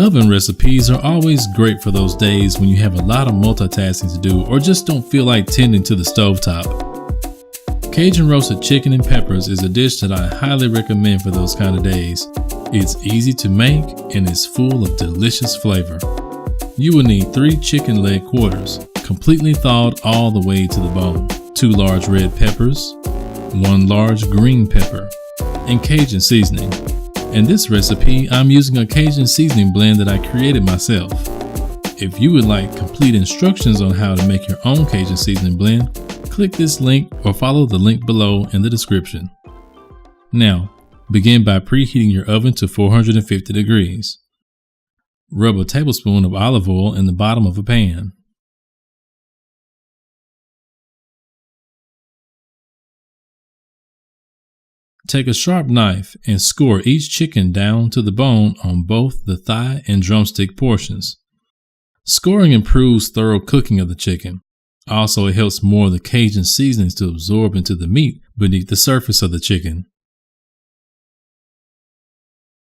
Oven recipes are always great for those days when you have a lot of multitasking to do or just don't feel like tending to the stovetop. Cajun roasted chicken and peppers is a dish that I highly recommend for those kind of days. It's easy to make and is full of delicious flavor. You will need 3 chicken leg quarters, completely thawed all the way to the bone, 2 large red peppers, 1 large green pepper, and Cajun seasoning. In this recipe, I'm using a Cajun seasoning blend that I created myself. If you would like complete instructions on how to make your own Cajun seasoning blend, click this link or follow the link below in the description. Now, begin by preheating your oven to 450 degrees. Rub a tablespoon of olive oil in the bottom of a pan. Take a sharp knife and score each chicken down to the bone on both the thigh and drumstick portions. Scoring improves thorough cooking of the chicken. Also, it helps more of the Cajun seasonings to absorb into the meat beneath the surface of the chicken.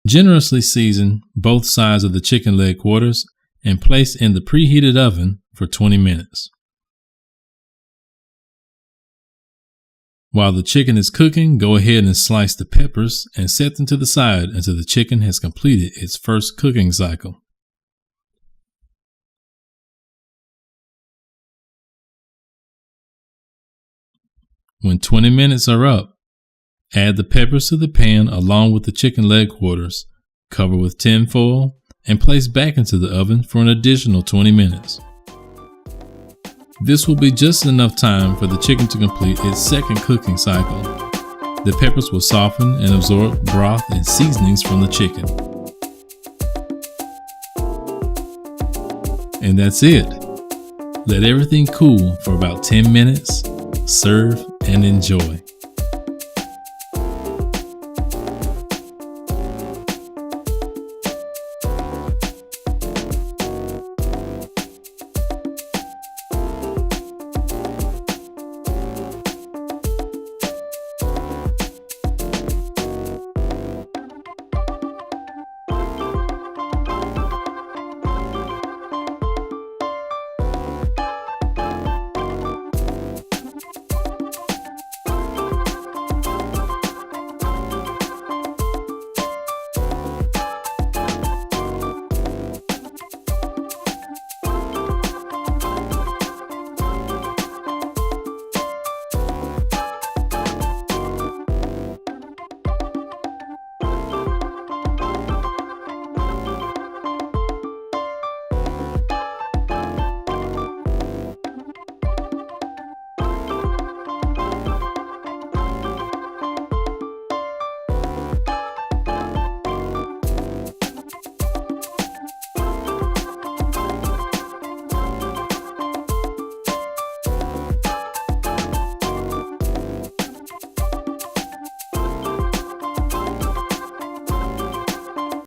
Generously season both sides of the chicken leg quarters and place in the preheated oven for 20 minutes. While the chicken is cooking, go ahead and slice the peppers and set them to the side until the chicken has completed its first cooking cycle. When 20 minutes are up, add the peppers to the pan along with the chicken leg quarters, cover with tin foil, and place back into the oven for an additional 20 minutes. This will be just enough time for the chicken to complete its second cooking cycle. The peppers will soften and absorb broth and seasonings from the chicken. And that's it. Let everything cool for about 10 minutes, serve and enjoy.